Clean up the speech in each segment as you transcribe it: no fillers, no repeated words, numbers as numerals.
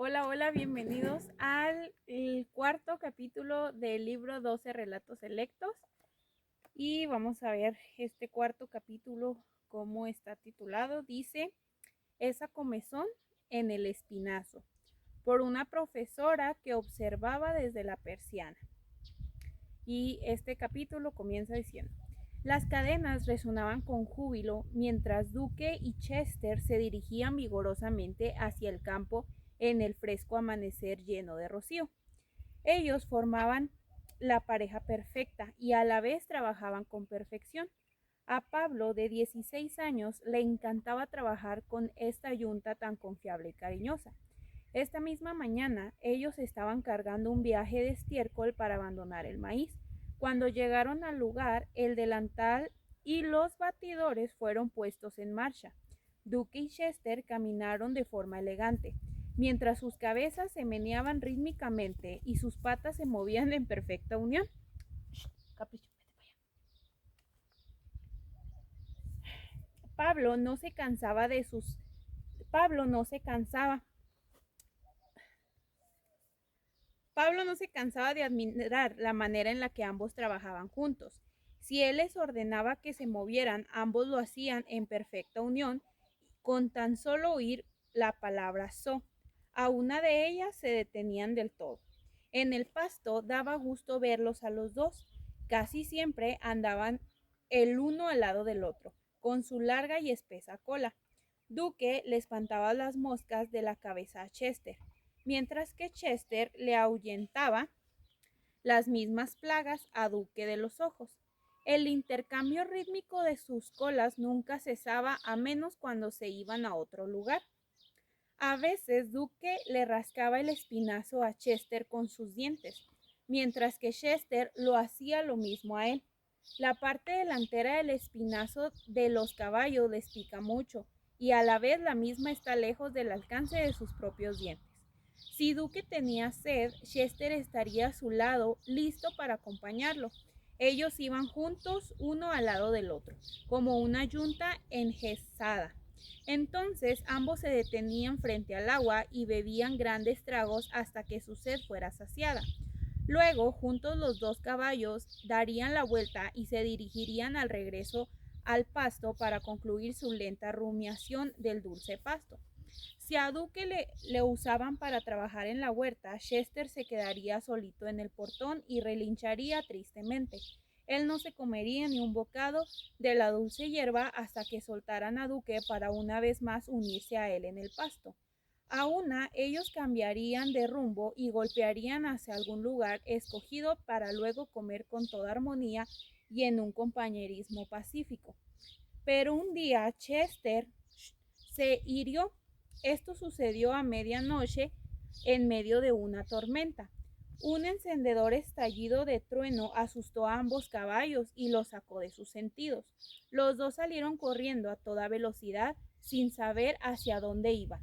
Hola, hola, bienvenidos al cuarto capítulo del libro 12 Relatos Selectos. Y vamos a ver este cuarto capítulo, cómo está titulado. Dice, esa comezón en el espinazo, por una profesora que observaba desde la persiana. Y este capítulo comienza diciendo, las cadenas resonaban con júbilo mientras Duque y Chester se dirigían vigorosamente hacia el campo en el fresco amanecer lleno de rocío. Ellos formaban la pareja perfecta y a la vez trabajaban con perfección. A Pablo, de 16 años, le encantaba trabajar con esta yunta tan confiable y cariñosa. Esta misma mañana ellos estaban cargando un viaje de estiércol para abandonar el maíz. Cuando llegaron al lugar, el delantal y los batidores fueron puestos en marcha. Duque y Chester caminaron de forma elegante, mientras sus cabezas se meneaban rítmicamente y sus patas se movían en perfecta unión. Capricho, vete para allá. Pablo no se cansaba de sus Pablo no se cansaba Pablo no se cansaba de admirar la manera en la que ambos trabajaban juntos. Si él les ordenaba que se movieran, ambos lo hacían en perfecta unión, con tan solo oír la palabra so. A una de ellas se detenían del todo. En el pasto daba gusto verlos a los dos. Casi siempre andaban el uno al lado del otro, con su larga y espesa cola. Duque le espantaba las moscas de la cabeza a Chester, mientras que Chester le ahuyentaba las mismas plagas a Duque de los ojos. El intercambio rítmico de sus colas nunca cesaba, a menos cuando se iban a otro lugar. A veces Duque le rascaba el espinazo a Chester con sus dientes, mientras que Chester lo hacía lo mismo a él. La parte delantera del espinazo de los caballos les pica mucho, y a la vez la misma está lejos del alcance de sus propios dientes. Si Duque tenía sed, Chester estaría a su lado, listo para acompañarlo. Ellos iban juntos, uno al lado del otro, como una yunta enjesada. Entonces ambos se detenían frente al agua y bebían grandes tragos hasta que su sed fuera saciada. Luego, juntos los dos caballos darían la vuelta y se dirigirían al regreso al pasto para concluir su lenta rumiación del dulce pasto. Si a Duque le usaban para trabajar en la huerta, Chester se quedaría solito en el portón y relincharía tristemente. Él no se comería ni un bocado de la dulce hierba hasta que soltaran a Duque para una vez más unirse a él en el pasto. A una, ellos cambiarían de rumbo y golpearían hacia algún lugar escogido para luego comer con toda armonía y en un compañerismo pacífico. Pero un día Chester se hirió. Esto sucedió a medianoche en medio de una tormenta. Un encendedor estallido de trueno asustó a ambos caballos y los sacó de sus sentidos. Los dos salieron corriendo a toda velocidad sin saber hacia dónde iban.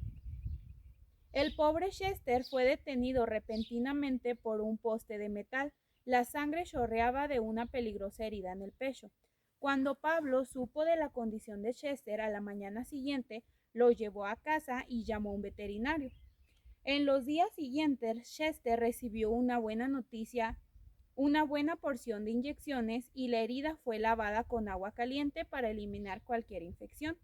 El pobre Chester fue detenido repentinamente por un poste de metal. La sangre chorreaba de una peligrosa herida en el pecho. Cuando Pablo supo de la condición de Chester a la mañana siguiente, lo llevó a casa y llamó a un veterinario. En los días siguientes, Chester recibió una buena noticia, una buena porción de inyecciones y la herida fue lavada con agua caliente para eliminar cualquier infección.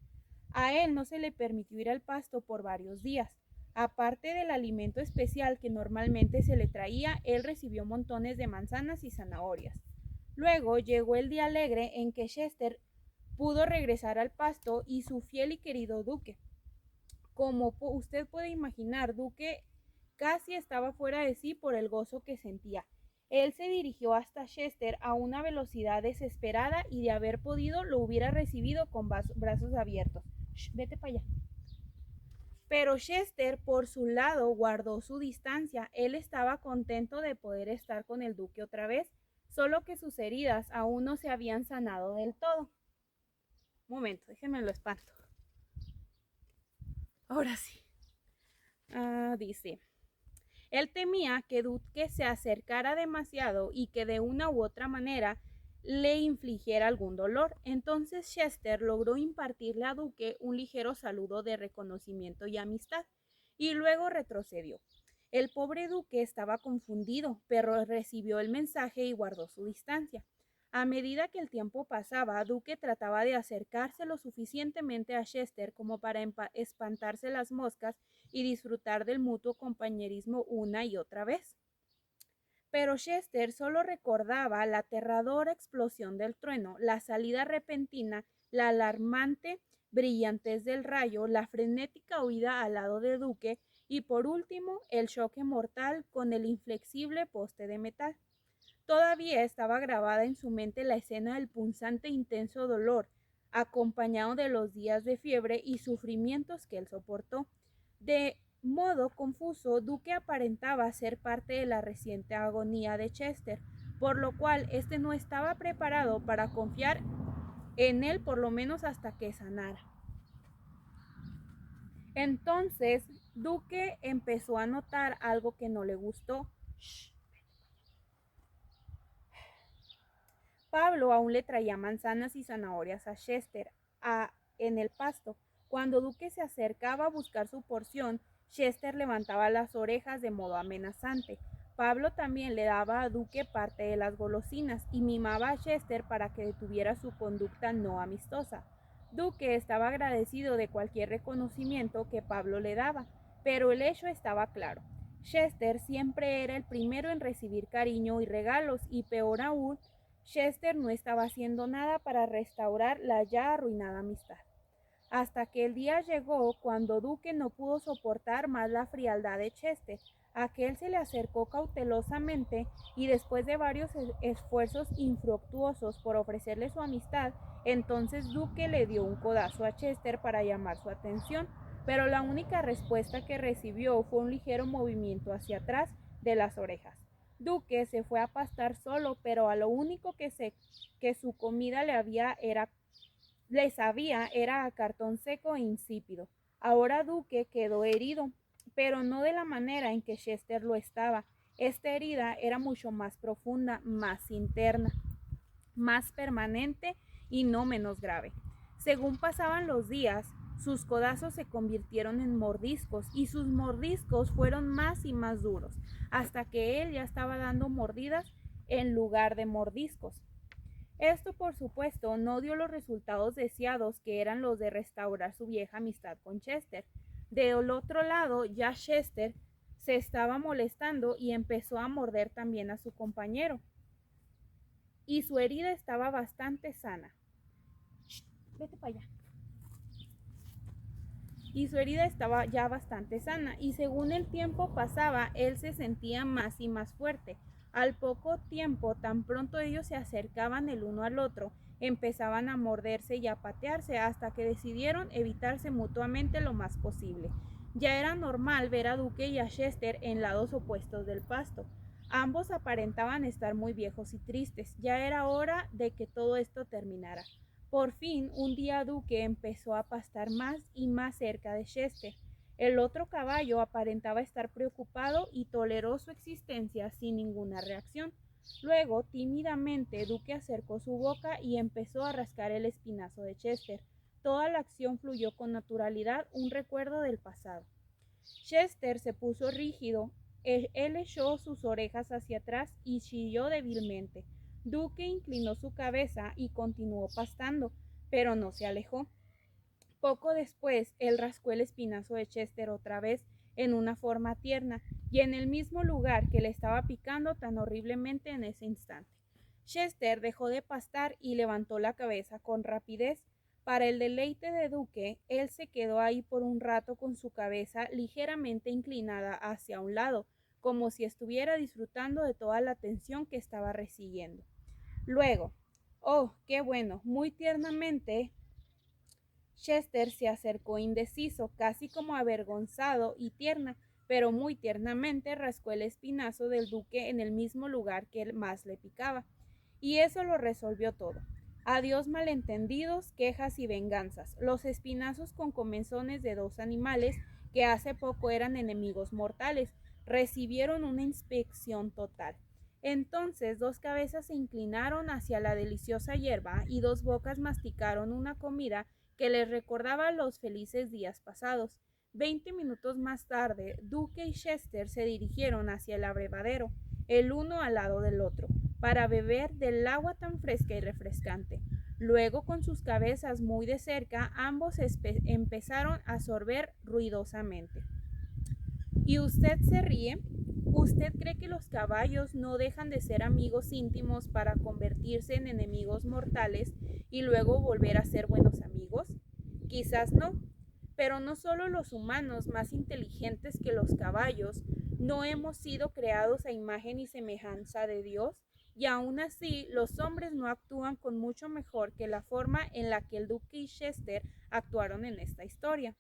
A él no se le permitió ir al pasto por varios días. Aparte del alimento especial que normalmente se le traía, él recibió montones de manzanas y zanahorias. Luego llegó el día alegre en que Chester pudo regresar al pasto y su fiel y querido Duque. Como usted puede imaginar, Duque casi estaba fuera de sí por el gozo que sentía. Él se dirigió hasta Chester a una velocidad desesperada y de haber podido lo hubiera recibido con brazos abiertos. Vete para allá. Pero Chester, por su lado, guardó su distancia. Él estaba contento de poder estar con el duque otra vez, solo que sus heridas aún no se habían sanado del todo. Un momento, déjenme lo espanto. Ahora sí. Dice, él temía que Duque se acercara demasiado y que de una u otra manera le infligiera algún dolor. Entonces Chester logró impartirle a Duque un ligero saludo de reconocimiento y amistad, y luego retrocedió. El pobre duque estaba confundido, pero recibió el mensaje y guardó su distancia. A medida que el tiempo pasaba, Duque trataba de acercarse lo suficientemente a Chester como para espantarse las moscas y disfrutar del mutuo compañerismo una y otra vez. Pero Chester solo recordaba la aterradora explosión del trueno, la salida repentina, la alarmante brillantez del rayo, la frenética huida al lado de Duque y por último el choque mortal con el inflexible poste de metal. Todavía estaba grabada en su mente la escena del punzante e intenso dolor, acompañado de los días de fiebre y sufrimientos que él soportó. De modo confuso, Duque aparentaba ser parte de la reciente agonía de Chester, por lo cual éste no estaba preparado para confiar en él por lo menos hasta que sanara. Entonces, Duque empezó a notar algo que no le gustó. Pablo aún le traía manzanas y zanahorias a Chester en el pasto. Cuando Duque se acercaba a buscar su porción, Chester levantaba las orejas de modo amenazante. Pablo también le daba a Duque parte de las golosinas y mimaba a Chester para que detuviera su conducta no amistosa. Duque estaba agradecido de cualquier reconocimiento que Pablo le daba, pero el hecho estaba claro. Chester siempre era el primero en recibir cariño y regalos, y peor aún, Chester no estaba haciendo nada para restaurar la ya arruinada amistad. Hasta que el día llegó cuando Duque no pudo soportar más la frialdad de Chester. Aquel se le acercó cautelosamente y después de varios esfuerzos infructuosos por ofrecerle su amistad, entonces Duque le dio un codazo a Chester para llamar su atención, pero la única respuesta que recibió fue un ligero movimiento hacia atrás de las orejas. Duque se fue a pastar solo, pero a lo único que su comida le sabía era a cartón seco e insípido. Ahora Duque quedó herido, pero no de la manera en que Chester lo estaba. Esta herida era mucho más profunda, más interna, más permanente y no menos grave. Según pasaban los días, sus codazos se convirtieron en mordiscos y sus mordiscos fueron más y más duros, hasta que él ya estaba dando mordidas en lugar de mordiscos. Esto, por supuesto, no dio los resultados deseados, que eran los de restaurar su vieja amistad con Chester. Del otro lado, ya Chester se estaba molestando y empezó a morder también a su compañero. Y su herida estaba bastante sana. Shh, vete para allá. Y su herida estaba ya bastante sana, y según el tiempo pasaba, él se sentía más y más fuerte. Al poco tiempo, tan pronto ellos se acercaban el uno al otro, empezaban a morderse y a patearse hasta que decidieron evitarse mutuamente lo más posible. Ya era normal ver a Duque y a Chester en lados opuestos del pasto. Ambos aparentaban estar muy viejos y tristes. Ya era hora de que todo esto terminara. Por fin, un día Duque empezó a pastar más y más cerca de Chester. El otro caballo aparentaba estar preocupado y toleró su existencia sin ninguna reacción. Luego, tímidamente, Duque acercó su boca y empezó a rascar el espinazo de Chester. Toda la acción fluyó con naturalidad, un recuerdo del pasado. Chester se puso rígido. Él echó sus orejas hacia atrás y chilló débilmente. Duque inclinó su cabeza y continuó pastando, pero no se alejó. Poco después, él rascó el espinazo de Chester otra vez en una forma tierna y en el mismo lugar que le estaba picando tan horriblemente en ese instante. Chester dejó de pastar y levantó la cabeza con rapidez. Para el deleite de Duque, él se quedó ahí por un rato con su cabeza ligeramente inclinada hacia un lado, como si estuviera disfrutando de toda la atención que estaba recibiendo. Luego, oh, qué bueno, muy tiernamente, Chester se acercó indeciso, casi como avergonzado y tierna, pero muy tiernamente rascó el espinazo del Duque en el mismo lugar que más le picaba. Y eso lo resolvió todo. Adiós malentendidos, quejas y venganzas. Los espinazos con comenzones de dos animales que hace poco eran enemigos mortales recibieron una inspección total. Entonces dos cabezas se inclinaron hacia la deliciosa hierba y dos bocas masticaron una comida que les recordaba los felices días pasados. 20 minutos más tarde, Duque y Chester se dirigieron hacia el abrevadero, el uno al lado del otro, para beber del agua tan fresca y refrescante. Luego, con sus cabezas muy de cerca, ambos empezaron a sorber ruidosamente. ¿Y usted se ríe? ¿Usted cree que los caballos no dejan de ser amigos íntimos para convertirse en enemigos mortales y luego volver a ser buenos amigos? Quizás no, pero no solo los humanos más inteligentes que los caballos no hemos sido creados a imagen y semejanza de Dios, y aún así los hombres no actúan con mucho mejor que la forma en la que el Duque y Chester actuaron en esta historia.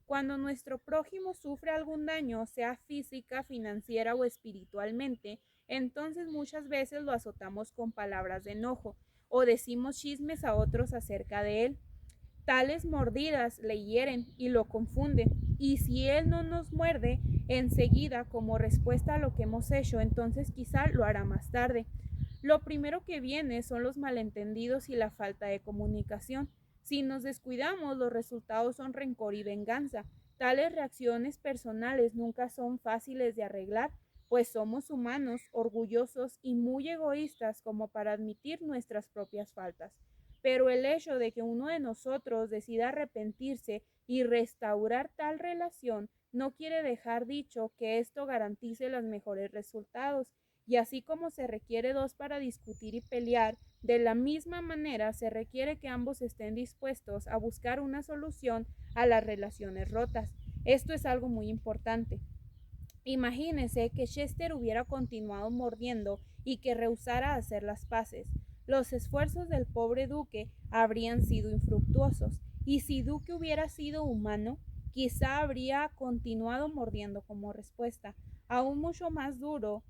Cuando nuestro prójimo sufre algún daño, sea física, financiera o espiritualmente, entonces muchas veces lo azotamos con palabras de enojo o decimos chismes a otros acerca de él. Tales mordidas le hieren y lo confunden, y si él no nos muerde enseguida como respuesta a lo que hemos hecho, entonces quizá lo hará más tarde. Lo primero que viene son los malentendidos y la falta de comunicación. Si nos descuidamos, los resultados son rencor y venganza. Tales reacciones personales nunca son fáciles de arreglar, pues somos humanos, orgullosos y muy egoístas como para admitir nuestras propias faltas. Pero el hecho de que uno de nosotros decida arrepentirse y restaurar tal relación no quiere dejar dicho que esto garantice los mejores resultados. Y así como se requiere dos para discutir y pelear, de la misma manera se requiere que ambos estén dispuestos a buscar una solución a las relaciones rotas. Esto es algo muy importante. Imagínese que Chester hubiera continuado mordiendo y que rehusara hacer las paces. Los esfuerzos del pobre Duque habrían sido infructuosos, y si Duque hubiera sido humano, quizá habría continuado mordiendo como respuesta, aún mucho más duro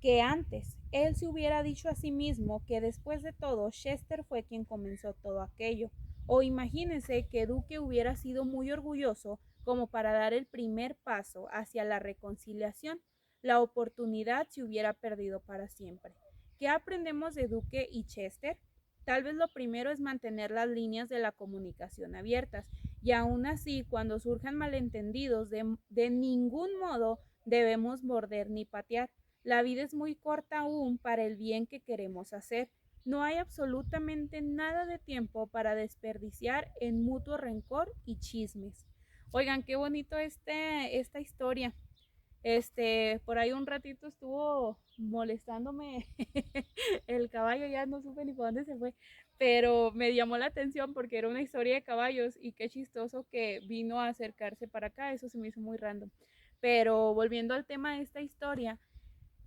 que antes. Él se hubiera dicho a sí mismo que después de todo Chester fue quien comenzó todo aquello. O imagínense que Duque hubiera sido muy orgulloso como para dar el primer paso hacia la reconciliación. La oportunidad se hubiera perdido para siempre. ¿Qué aprendemos de Duque y Chester? Tal vez lo primero es mantener las líneas de la comunicación abiertas, y aún así, cuando surjan malentendidos, de ningún modo debemos morder ni patear. La vida es muy corta aún para el bien que queremos hacer. No hay absolutamente nada de tiempo para desperdiciar en mutuo rencor y chismes. Oigan, qué bonito esta historia. Por ahí un ratito estuvo molestándome el caballo, ya no supe ni por dónde se fue, pero me llamó la atención porque era una historia de caballos y qué chistoso que vino a acercarse para acá, eso se me hizo muy random. Pero volviendo al tema de esta historia,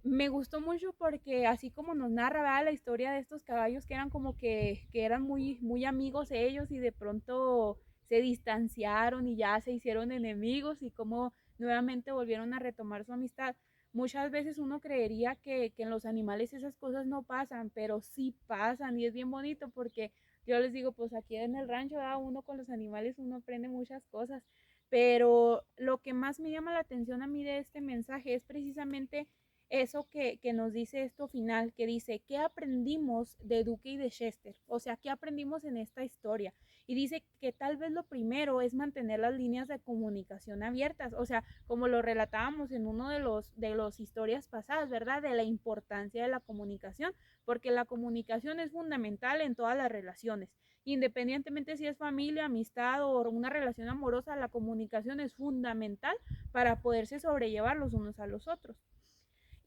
me gustó mucho porque así como nos narra, ¿verdad?, la historia de estos caballos que eran como que eran muy amigos ellos y de pronto se distanciaron y ya se hicieron enemigos y cómo nuevamente volvieron a retomar su amistad. Muchas veces uno creería que en los animales esas cosas no pasan, pero sí pasan y es bien bonito porque yo les digo, pues aquí en el rancho, ¿verdad?, uno con los animales uno aprende muchas cosas, pero lo que más me llama la atención a mí de este mensaje es precisamente eso que nos dice esto final, que dice, ¿qué aprendimos de Duque y de Chester? O sea, ¿qué aprendimos en esta historia? Y dice que tal vez lo primero es mantener las líneas de comunicación abiertas, o sea, como lo relatábamos en uno de los historias pasadas, ¿verdad? De la importancia de la comunicación, porque la comunicación es fundamental en todas las relaciones. Independientemente si es familia, amistad o una relación amorosa, la comunicación es fundamental para poderse sobrellevar los unos a los otros.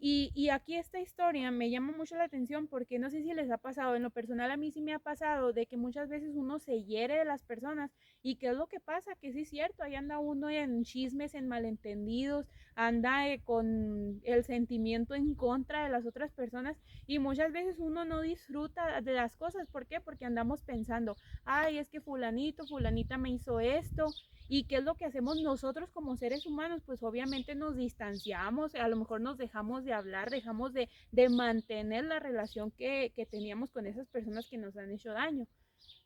Y aquí esta historia me llama mucho la atención porque no sé si les ha pasado, en lo personal a mí sí me ha pasado de que muchas veces uno se hiere de las personas y qué es lo que pasa, que sí es cierto, ahí anda uno en chismes, en malentendidos, anda con el sentimiento en contra de las otras personas y muchas veces uno no disfruta de las cosas. ¿Por qué? Porque andamos pensando, ay, es que fulanito, fulanita me hizo esto. ¿Y qué es lo que hacemos nosotros como seres humanos? Pues obviamente nos distanciamos, a lo mejor nos dejamos de hablar, dejamos de mantener la relación que teníamos con esas personas que nos han hecho daño.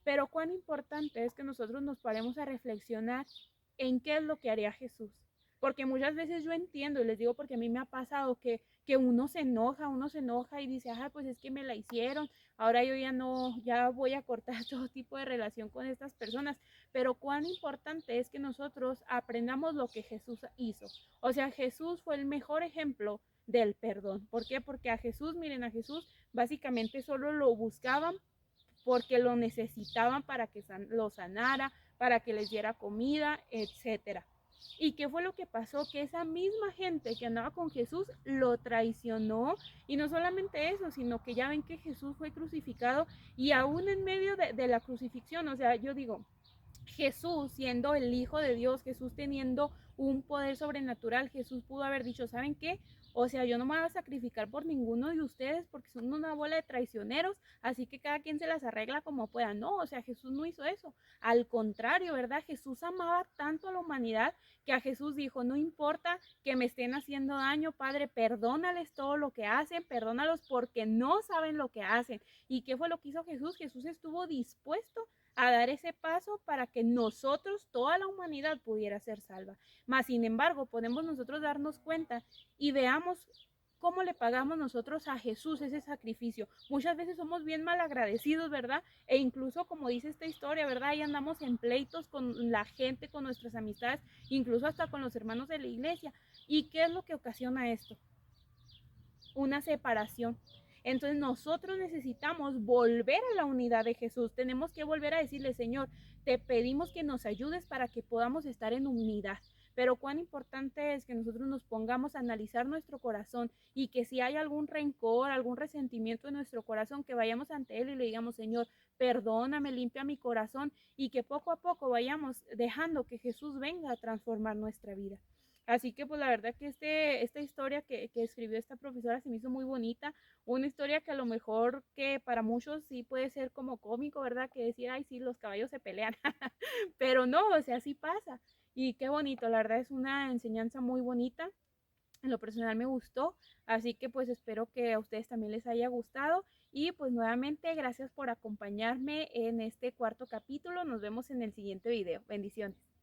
Pero cuán importante es que nosotros nos paremos a reflexionar en qué es lo que haría Jesús. Porque muchas veces yo entiendo, y les digo porque a mí me ha pasado que uno se enoja y dice, ah, pues es que me la hicieron, ahora yo ya no, ya voy a cortar todo tipo de relación con estas personas. Pero cuán importante es que nosotros aprendamos lo que Jesús hizo. O sea, Jesús fue el mejor ejemplo del perdón. ¿Por qué? Porque a Jesús, miren, a Jesús básicamente solo lo buscaban porque lo necesitaban para que lo sanara, para que les diera comida, etcétera. ¿Y qué fue lo que pasó? Que esa misma gente que andaba con Jesús lo traicionó. Y no solamente eso, sino que ya ven que Jesús fue crucificado y aún en medio de la crucifixión, o sea, yo digo, Jesús siendo el Hijo de Dios, Jesús teniendo un poder sobrenatural, Jesús pudo haber dicho, ¿saben qué? O sea, yo no me voy a sacrificar por ninguno de ustedes porque son una bola de traicioneros, así que cada quien se las arregla como pueda. No, o sea, Jesús no hizo eso. Al contrario, ¿verdad? Jesús amaba tanto a la humanidad que a Jesús dijo, no importa que me estén haciendo daño, Padre, perdónales todo lo que hacen, perdónalos porque no saben lo que hacen. ¿Y qué fue lo que hizo Jesús? Jesús estuvo dispuesto a dar ese paso para que nosotros, toda la humanidad, pudiera ser salva. Mas, sin embargo, podemos nosotros darnos cuenta y veamos cómo le pagamos nosotros a Jesús ese sacrificio. Muchas veces somos bien mal agradecidos, ¿verdad? E incluso, como dice esta historia, ¿verdad? Ahí andamos en pleitos con la gente, con nuestras amistades, incluso hasta con los hermanos de la iglesia. ¿Y qué es lo que ocasiona esto? Una separación. Entonces nosotros necesitamos volver a la unidad de Jesús. Tenemos que volver a decirle, Señor, te pedimos que nos ayudes para que podamos estar en unidad. Pero cuán importante es que nosotros nos pongamos a analizar nuestro corazón y que si hay algún rencor, algún resentimiento en nuestro corazón, que vayamos ante Él y le digamos, Señor, perdóname, limpia mi corazón y que poco a poco vayamos dejando que Jesús venga a transformar nuestra vida. Así que pues la verdad que esta historia que escribió esta profesora se me hizo muy bonita, una historia que a lo mejor que para muchos sí puede ser como cómico, ¿verdad? Que decir, ay, sí, los caballos se pelean, pero no, o sea, sí pasa. Y qué bonito, la verdad es una enseñanza muy bonita, en lo personal me gustó, así que pues espero que a ustedes también les haya gustado y pues nuevamente gracias por acompañarme en este cuarto capítulo, nos vemos en el siguiente video, bendiciones.